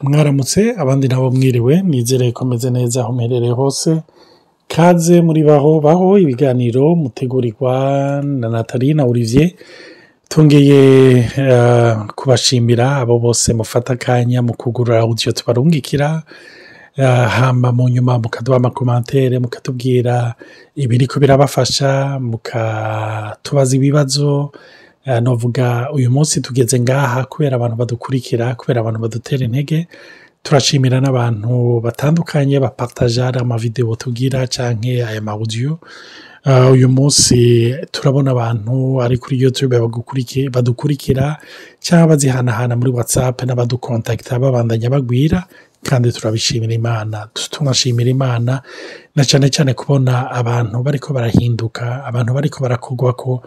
Mwaramutse abandi nabo mwiriwe nizere ko meze neza aho muherereye hose kaze muri baho ibiganiro mutegurirwa na Nathalie na Olivier tongeye kubashimira abo bose mufata akanya mu kugurura audio tubarungikira hamba mu nyuma mukaduha amakomantere mukatubwira ibiriko birabafasha mukatubaza ibibazo novuga uyu munsi tugeze ngaha kubera abantu badukurikira kubera abantu badutera intege turashimira n'abantu batandukanye bapartager amavideo tugira canke aya audio uyu munsi turabona abantu ari kuri YouTube badukurikira cyangwa bazihanahana muri WhatsApp n'abadukontakta babandanya bagwira kandi turabishimira Imana tunashimira Imana na cyane kubona abantu bariko barahinduka abantu bariko barakogwa ko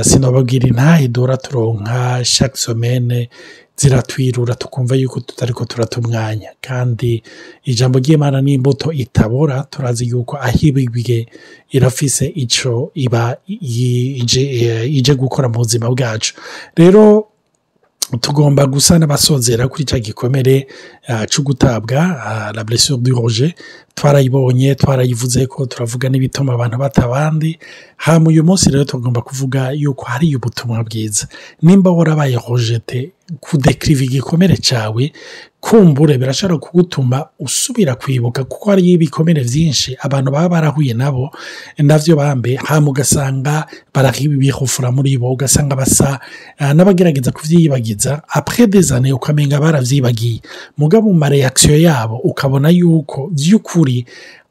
sinababwira intahidura turonka chaque semaine ziratwirura tukumva yuko tutariko turatumwanya kandi ijambo ry'Imana n'imbuto itabora turazi yuko ahibigwe irafise ico iba ije gukora mu buzima bwacu rero tugomba gusa n'abasozera kuri cya gikomere cyo gutabwa la blessure du Roger twarayibonye twarayivuze ko turavuga n'ibituma abantu batabandi hama uyu munsi rero tugomba kuvuga yuko hari ubutumwa bwiza nimba warabaye rejete kudekriva igikomere cyawe kumbure birashobora kugutuma usubira kwibuka kuko hari ibikomere byinshi abantu baba barahuye nabo navyo bambe hama ugasanga barahibihufura muri bo ugasanga basa n'abagerageza kuvyibagiza après des années ukamenga baravyibagiye mugabo mu reaction yabo ukabona yuko by'ukuri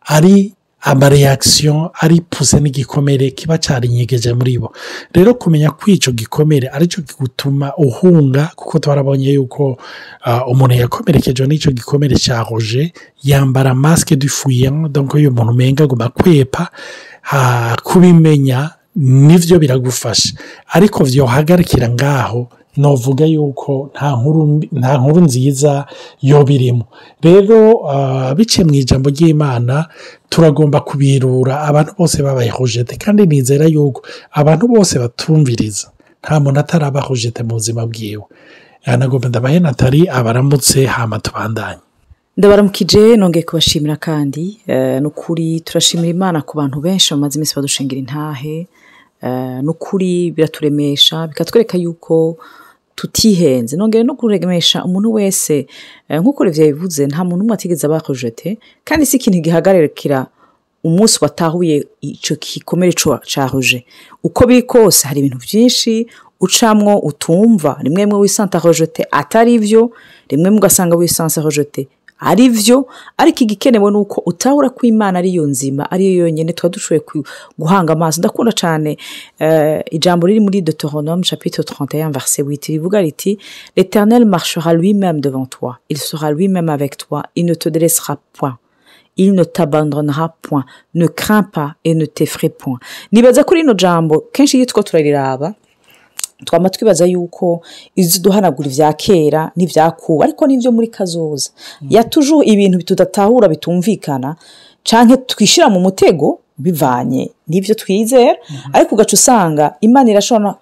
ari amareaction ari puse n'igikomere kiba carinyegeje muri bo rero kumenya kwico gikomere arico kigutuma uhunga kuko twarabonye yuko umuntu yakomerekeje n'ico gikomere cya Roger yambara masque du fuyant donc uyu muntu menga guma kwepa kubimenya nivyo biragufasha ariko vyo hagarikira ngaho novuga yuko nta nkuru nziza yo birimo rero bice mu ijambo ry'Imana turagomba kubirura abantu bose babaye rejete kandi nizera yuko abantu bose batumviriza nta muntu ataraba rejete mu buzima bwiwe nagomba ndabahe Nathalie abaramutse hama tubandanye ndabaramukije nongeye kubashimira kandi nukuri turashimira Imana ku bantu benshi bamaze iminsi badushingira intahe nukuri biraturemesha bikatwereka yuko tutihenze nongeye no kuremesha umuntu wese nkuko bivuze nta muntu umwe atigeze abakorejete kandi si ikintu gihagarikira umunsi watahuye ico gikomere ca Roger uko biri kose hari ibintu byinshi ucamwo utumva rimwe wisanta rejete atari ivyo rimwe mugasanga wisanta rejete ari vyo ariko igikenewe nuko utahura ko Imana ari yo nzima ari yo yonyene twadushoye guhanga amaso ndakunda cyane ijambo riri muri Deutéronome chapitre 31 verset 8 rivuga riti l'Éternel marchera lui-même devant toi il sera lui-même avec toi il ne te délaissera point il ne t'abandonnera point ne crains pas et ne t'effraie point nibaza kuri ino jambo kenshi yitwa turariraba twama twibaza yuko iziduhanagura ivya kera n'ivyakuba ariko n'ivyo muri kazoza yatuje ibintu bitudatahura bitumvikana canke twishira mu mutego bivanye n'ivyo twizera ariko ugaca usanga Imana irashobora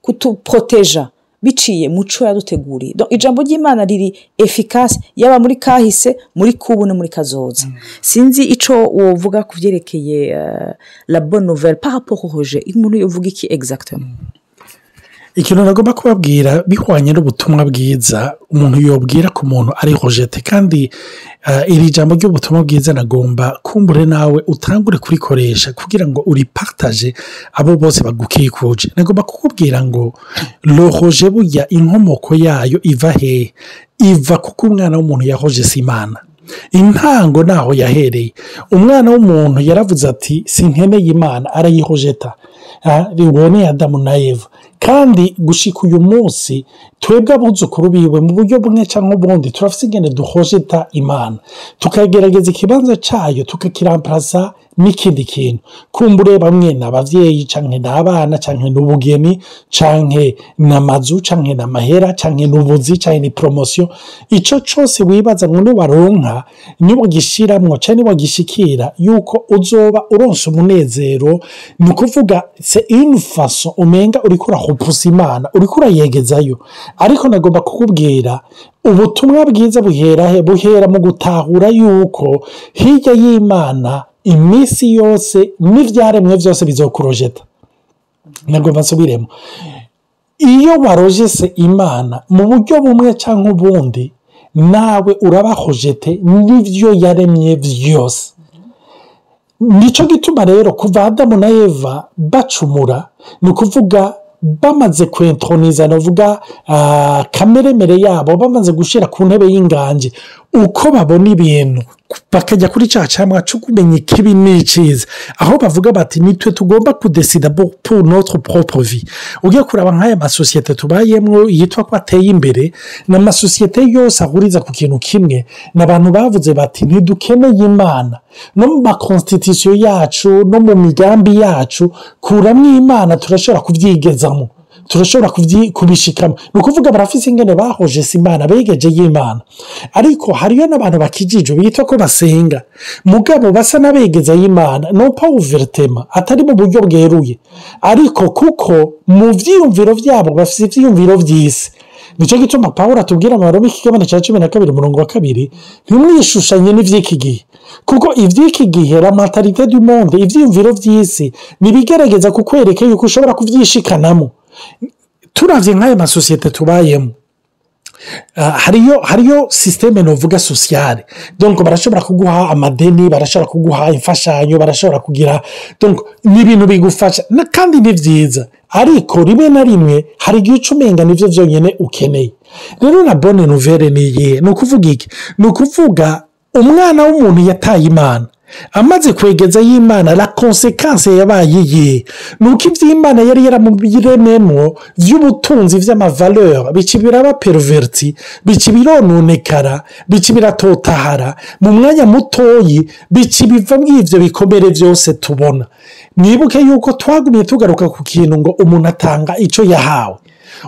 kutuproteja biciye muco yaduteguriye donc ijambo ry'Imana riri efficace yaba muri kahise muri kubu no muri kazoza sinzi ico wovuga kuvyerekeye la bonne nouvelle par rapport au Roger umuntu yovuga iki exactement ikintu nagomba kubabwira bihwanye n'ubutumwa bwiza umuntu yobwira ku muntu ari rejete kandi iri jambo ry'ubutumwa bwiza nagomba kumbure nawe utangure kurikoresha kugira ngo uripartage abo bose bagukikuje nagomba kukubwira ngo Roger burya inkomoko yayo iva he iva kuko umwana w'umuntu yahoje Imana intango naho yahereye umwana w'umuntu yaravuze ati sinkeneye Imana arayihojeta ribone Adamu na Eva kandi gushika uyu munsi twebwe abuzukuru biwe mu buryo bumwe cyangwa ubundi turafise ingene duhojeta Imana tukagerageza ikibanza cayo tukakiramplaza n'ikindi kintu kumbure bamwe n'abavyeyi canke n'abana canke n'ubugeni canke n'amazu canke n'amahera canke n'ubuzi canke ni promotion ico cose wibaza ngo nubaronka nibo gishiramwo canke nibo gishikira yuko uzoba uronse umunezero ni kuvuga c'est une façon umenga uriko urupusa imana uriko urayegezayo. ariko nagomba kukubwira ubutumwa bwiza buhera mu gutahura yuko hirya y'imana iminsi yose n'ivyaremwe vyose bizokurojeta. nagomba nsubiremo, iyo warojese imana mu buryo bumwe canke ubundi nawe urabahojete n'ivyo yaremye vyose. nico gituma rero kuva Adamu na Eva bacumura, ni ukuvuga bamaze kwentroniza, navuga kameremere yabo bamaze gushira ku ntebe y'inganji, uko babona ibintu bakajya kuri ca camwa cyo kumenya ikibi n'iciza, aho bavuga bati nitwe tugomba kudesida pour notre propre vie. ugiye kuraba nk'aya masosiyete tubayemwo yitwa ko ateye imbere, n'amasosiyete yose ahuriza ku kintu kimwe, n'abantu bavuze bati ntidukeneye imana, no mu makonstitution yacu no mu migambi yacu kuramwo imana turashobora kuvyigezamo, turashobora kubishikamo. ni ukuvuga barafise ingene bahojese imana, begeje y'imana. ariko hariyo n'abantu bakijijwe bitwa ko basenga mugabo basa n'abegeza y'imana, no pas ouvertement, atari mu buryo bweruye, ariko kuko mu vyiyumviro vyabo bafise ivyiyumviro vy'isi. nico gituma Pawulo atubwira mu Baroma ikigabane ca 12 umurongo wa 2, ntimwishushanye n'ivy'iki gihe, kuko ivy'iki gihe la mentalité du monde, ivyiyumviro vy'isi nibigerageza kukwereka yuko ushobora kuvyishikanamo. turavye nk'aya masosiyete tubayemo, hariyo systeme novuga sociale, donc barashobora kuguha amadeni, barashobora kuguha imfashanyo, barashobora kugira, donc ni ibintu bigufasha kandi ni vyiza, ariko rimwe na rimwe hari igihe ucumenga nivyo vyonyene ukeneye. rero na bonne nouvelle niye, ni ukuvuga iki? ni ukuvuga umwana w'umuntu yataye imana, amaze kwegeza y'imana, la conséquence yabaye iyihe? nuko ivy'imana yari yaramubirememwo vy'ubutunzi vy'amavaleur bici biraba perverti, bici birononekara, bici biratotahara mu mwanya mutoyi, bici biva mw'ivyo bikomere vyose tubona. mwibuke yuko twagumye tugaruka ku kintu ngo umuntu atanga ico yahawe.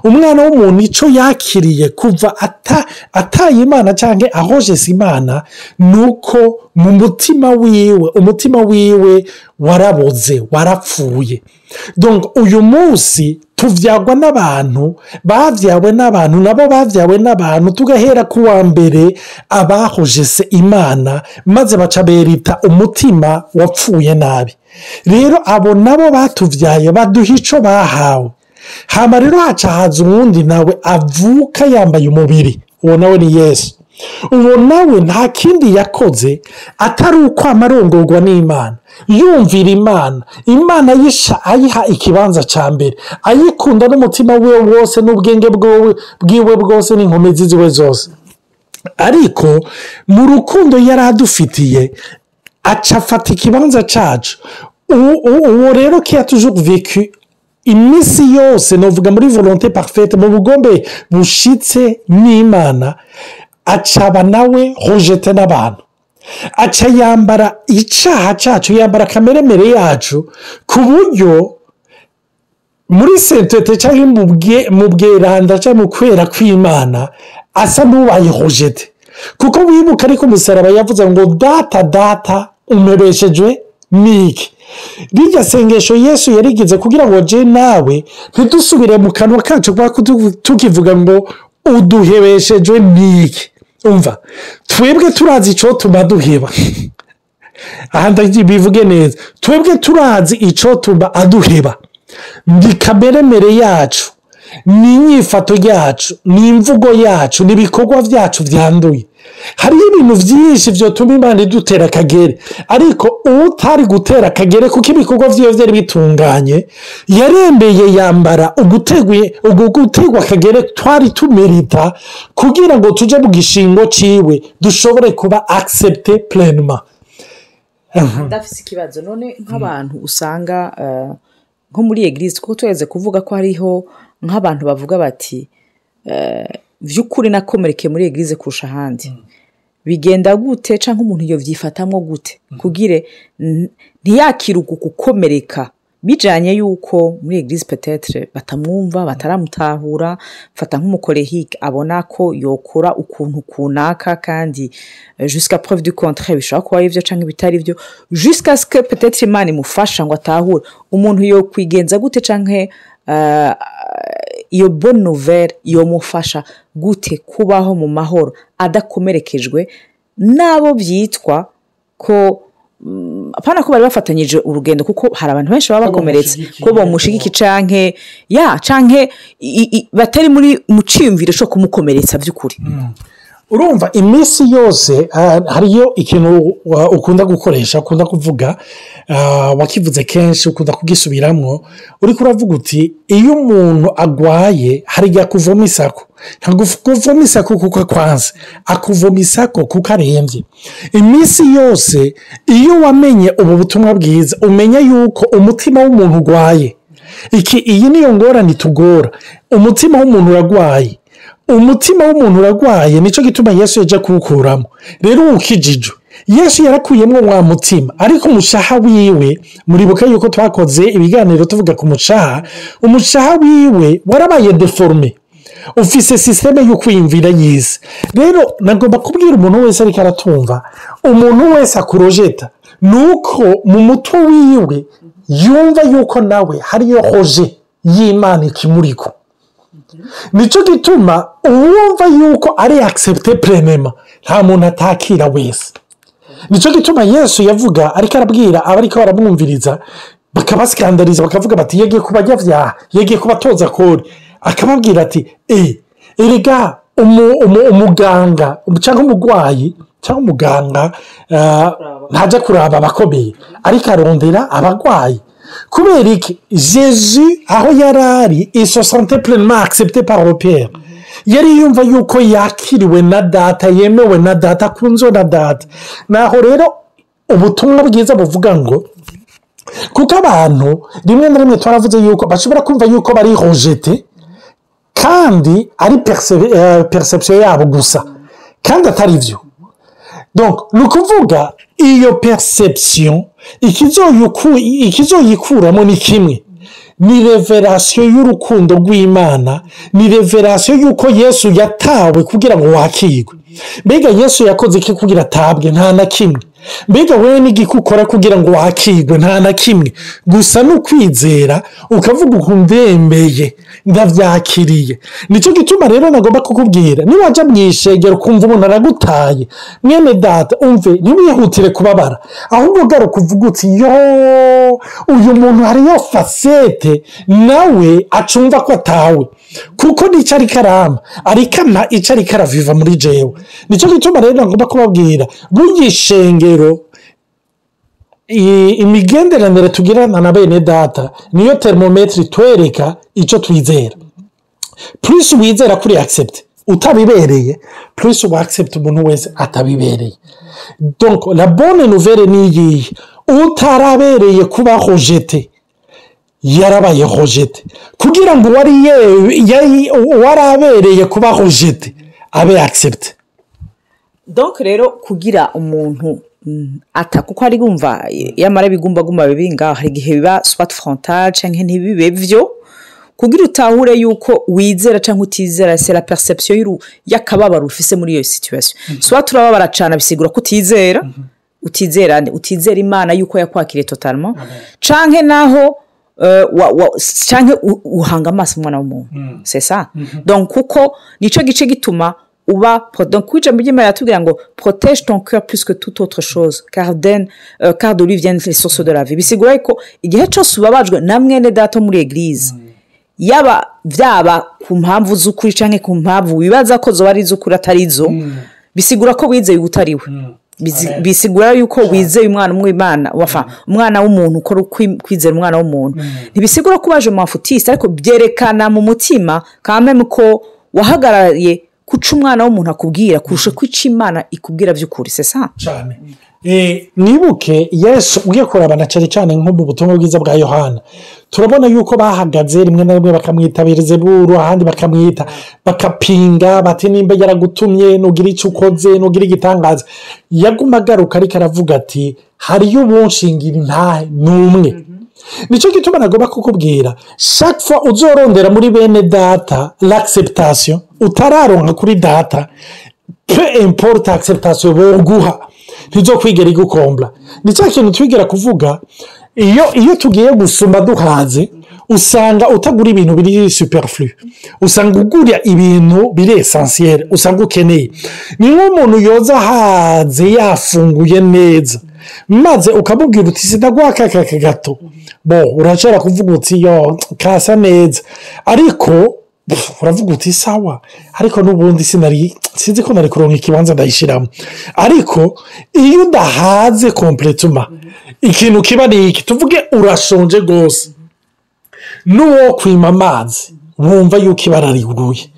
umwana w'umuntu ico yakiriye kuva ataye imana canke ahojese imana, nuko mu mutima wiwe, umutima wiwe waraboze, warapfuye. donc uyu munsi tuvyagwa n'abantu, bavyawe n'abantu, nabo bavyawe n'abantu, tugahera ku wa mbere abahojese imana, maze baca berita umutima wapfuye nabi. rero abo nabo batuvyaye baduha ico bahawe. hama rero haca haza uwundi nawe avuka yambaye umubiri, uwo nawe ni Yesu. uwo nawe nta kindi yakoze atari uko amarongorwa n'imana, yumvira imana ayiha ikibanza ca mbere, ayikunda n'umutima wiwe wose, n'ubwenge bwiwe bwose, n'inkomezi ziwe zose. ariko mu rukundo yari adufitiye aca afata ikibanza cacu. uwo rero qui a toujours vécu iminsi yose, novuga muri volonté parfaite, mu bugombe bushitse n'imana, acaba nawe rojete n'abantu, aca yambara icaha cacu, yambara kameremere yacu, ku buryo muri sentete canke mu bweranda canke mu kwera kw'imana asa n'ubaye rojete. kuko wibuka ariko umusaraba yavuze ngo data umebeshejwe niki. rirya sengesho Yesu yarigize kugira ngo je nawe ntidusubire mu kanwa kacu kwa tukivuga ngo uduhebeshejwe niki. umva, twebwe turazi ico tuma duheba. aha ndabivuge neza, twebwe turazi ico tuma aduheba. ndi kameremere yacu, ni inyifato yacu, ni imvugo yacu, ni ibikorwa vyacu vyanduye. hariyo ibintu vyinshi vyotuma imana idutera akagere, ariko utari gutera akagere kuko ibikorwa vyiwe vyari bitunganye, yarembeye yambara ugutegwa akagere twari tumerita, kugira ngo tuje mu gishingo ciwe dushobore kuba accepté pleinement. ndafise ikibazo none nk'abantu usanga nko muri eglise, kuko tweze kuvuga ko hariho nk'abantu bavuga bati vy'ukuri nakomereke muri eglise kurusha ahandi, bigenda gute canke umuntu yo vyifatamwo gute kugire ntiyakira uku gukomereka, bijanye yuko muri eglise peut-être batamwumva, bataramutahura, fata nk'umukorehike abona ko yokora ukuntu kunaka, kandi jusqu'à preuve du contraire bishobora kuba ivyo canke bitari ivyo, jusqu'à ce que peut-être imana imufasha ngo atahure. umuntu yo kwigenza gute canke iyo bonne nouvelle yomufasha gute kubaho mu mahoro adakomerekejwe n'abo byitwa ko apana ko bari bafatanyije urugendo kuko hari abantu benshi baba bakomeretse ko bamushigiki canke batari muri muciyumviro cyo kumukomeretsa by'ukuri. Urumva iminsi yose hariyo ikintu ukunda gukoresha ukunda kuvuga wakivuze kenshi ukunda kugisubiramo uri kuravuga uti iyo umuntu agwaye hariya kuvoma isako ntabwo kuvoma isako kuko kwanza akuvoma isako kuko arembye iminsi yose iyo wamenye ubu butumwa bwiza umenya yuko umutima w'umuntu urwaye iyi niyo ngorane itugora umutima w'umuntu uragwaye umutima w'umuntu uragwaye nicyo gituma Yesu yaje kuwukuramo rero ukijijwe Yesu yarakuyemo wa mutima ariko umushaha wiwe muribuka yuko twakoze ibiganiro tuvuga ku umushaha wiwe warabaye deforme ufise systeme yo kwiyumvira yize rero nagomba kubwira umuntu wese ariko aratumva umuntu wese akurojeta nuko mu mutwe wiwe yumva yuko nawe hariyo hoje y'Imana ikimuriko nicyo gituma uwumva yuko ari accepte pleinement nta muntu atakira wese nicyo gituma Yesu yavuga ariko arabwira abariko baramwumviriza bakabaskandariza bakavuga bati yegeye kubajyavyaha yegeye kubatoza kore akababwira ati erega umuganga cyangwa umugwayi cyangwa umuganga ntajya kuraba abakomeye ariko arondera abagwayi kubera iki Jésus aho yarari il se sentait pleinement accepté par le Père yari yumva yuko yakiriwe na data yemewe na data kunzo na data naho rero ubutumwa bwiza buvuga ngo kuko abantu rimwe na rimwe twaravuze yuko bashobora kumva yuko bari rejeté kandi ari perception yabo gusa kandi atari byo donc nukuvuga iyo perception ikizoyikuramo ni kimwe ni revelation y'urukundo rw'Imana ni revelation y'uko Yesu yatawe kugira ngo wakirwe mbega Yesu yakoze iki kugira atabwe nta na kimwe mbega wewe n'igikukora kugira ngo wakirwe nta na kimwe gusa no kwizera ukavuga ukundembeye ndavyakiriye nicyo gituma rero nagomba kukubwira ni waje mwishegera kumva umuntu aragutaye mwene data umve ntibihutire kubabara ahubwo garo kuvuga uti uyu muntu hariyo facete nawe acumva ko atawe kuko nicyo ari karama arikana icyo ari karaviva muri jewe nicyo gituma rero nagomba kubabwira bugishengero imigenderanire tugirana na bene data niyo thermometre twereka icyo twizera plus wizera kuri accept utabibereye plus wa accept umuntu wese atabibereye donc la bonne nouvelle ni iyi utarabereye kuba rejeté yarabaye rejeté kugira ngo warabereye kuba rejeté abe accept donc rero kugira umuntu kuko ari gumva yamara bigumbaguma bibinga hari gihe biba soit frontal canke ntibibe byo kugira utahure yuko wizera canke utizera c'est la perception y'akababaro ufise muri iyo situation soit turababara cana bisigura ko utizera Imana yuko yakwakiriye totalement canke naho canke uhanga amaso umwana w'umuntu c'est ça donc kuko nico gice gituma donc ijambo ry'Imana yatubwira ngo protège ton cœur plus que toute autre chose car de lui viennent les sources de la vie bisigura ko igihe cyose ubabajwe na mwene data muri eglise yaba byaba ku mpamvu z'ukuri canke ku mpamvu wibaza ko zo ari z'ukuri atarizo bisigura ko wizeye utariwe bisigura yuko wizeye umwana w'Imana umwana w'umuntu ukora kwizera umwana w'umuntu ntibisigura ko baje mu mafutiste ariko byerekana mu mutima kameme ko wahagarariye kuca umwana w'umuntu akubwira kurusha kwica Imana ikubwira by'ukuri c'est ça cyane nibuke Yesu ugiye kurabana cyane nko mu butumwa bwiza bwa Yohana turabona yuko bahagaze rimwe na rimwe bakamwitabiriza buru ahandi bakamwita bakapinga bati nimba yaragutumye nugira icyo ukoze nugira igitangaza yaguma agaruka ariko aravuga ati hariyo ubunshingira intahe n'umwe nicyo gituma nagomba kukubwira chaque fois uzorondera muri bene data l'acceptation utararonka kuri data peu importe acceptation boguha ntizo kwigera igukombla nicyo kintu twigera kuvuga iyo tugiye gusuma duhaze usanga utagura ibintu biri superflu, usanga ugura ibintu biri essentiel, usanga ukeneye. Ni nk'umuntu yoza haze yafunguye neza maze ukamubwira uti sindaguha aka gato, urashobora kuvuga uti yo kasa neza, ariko uravuga uti sawa, ariko n'ubundi sinzi ko nari kuronka ikibanza ndayishiramo. Ariko iyo udahaze completely, ikintu kiba ni iki, tuvuge urashonje gose, n'uwo kwima amazi wumva yuko ibara riguye.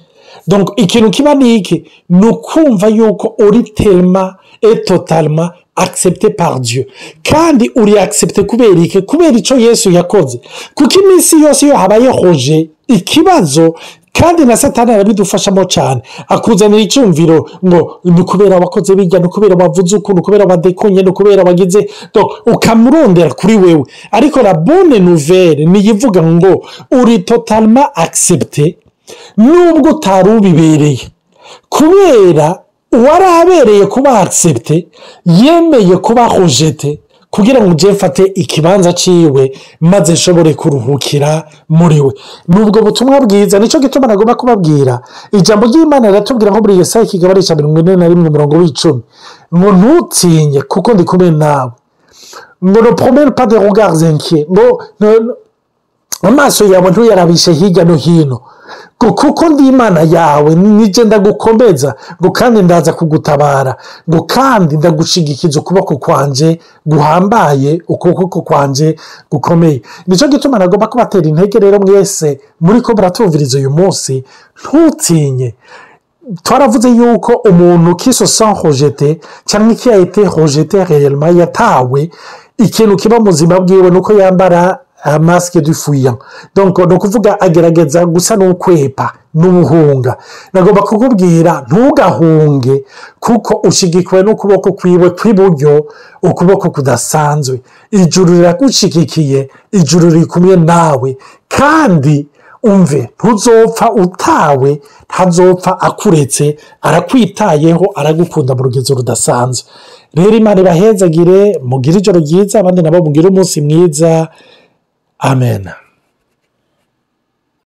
Donc ikintu kiba ni iki, ni ukumva yuko uri tellement et totalement accepté par Dieu, kandi uri accepté kubera iki, kubera ico Yesu yakoze. Kuko iminsi yose iyo habaye hoje ikibazo, kandi na Satani arabidufashamo cyane, akuzanira icyumviro ngo ni kubera wakoze bijya, ni kubera wavuze ukuntu, kubera wadekonye, ni kubera wagize, donc ukamurondera kuri wewe. Ariko la bonne nouvelle ni ivuga ngo uri totalement accepté nubwo utarubibereye, kubera uwarabereye kuba accepté yemeye kuba rejeté kugira ngo uje mfate ikibanza ciwe maze nshobore kuruhukira muri we. Nubwo butumwa bwiza, nico gituma nagomba kubabwira ijambo ry'Imana riratubwira nko muri Yesaya ikigabane ca 41:10 ngo ntutinye kuko ndi kumwe nawe, ngo ne promets pas de regards inquiets, ngo amaso yawe ntuyarabishe hirya no hino, kuko ndi Imana yawe, nije ndagukomeza, ngo kandi ndaza kugutabara, ngo kandi ndagushigikiza ukuboko kwanje guhambaye, ukuboko kwanje gukomeye. Nico gituma nagomba kubatera intege rero mwese muri ko baratumviriza uyu munsi, ntutinye. Twaravuze yuko umuntu qui se sent rejeté cyangwa qui a été rejeté réellement, yatawe, ikintu kiba muzima bwiwe nuko yambara masque du fuyant. Donc no kuvuga agerageza gusa n'ukwepa n'ubuhunga. Nagomba kukubwira ntugahunge, kuko ushigikwe n'ukuboko kwiwe kw'iburyo, ukuboko kudasanzwe. Ijuru riragushyigikiye, ijuru riri kumwe nawe, kandi umve ntuzopfa utawe, ntazopfa akuretse, arakwitayeho, aragukunda mu rugezo rudasanzwe. Rero Imana ibahezagire, mugire ijoro ryiza, abandi nabo mugire umunsi mwiza. Amen.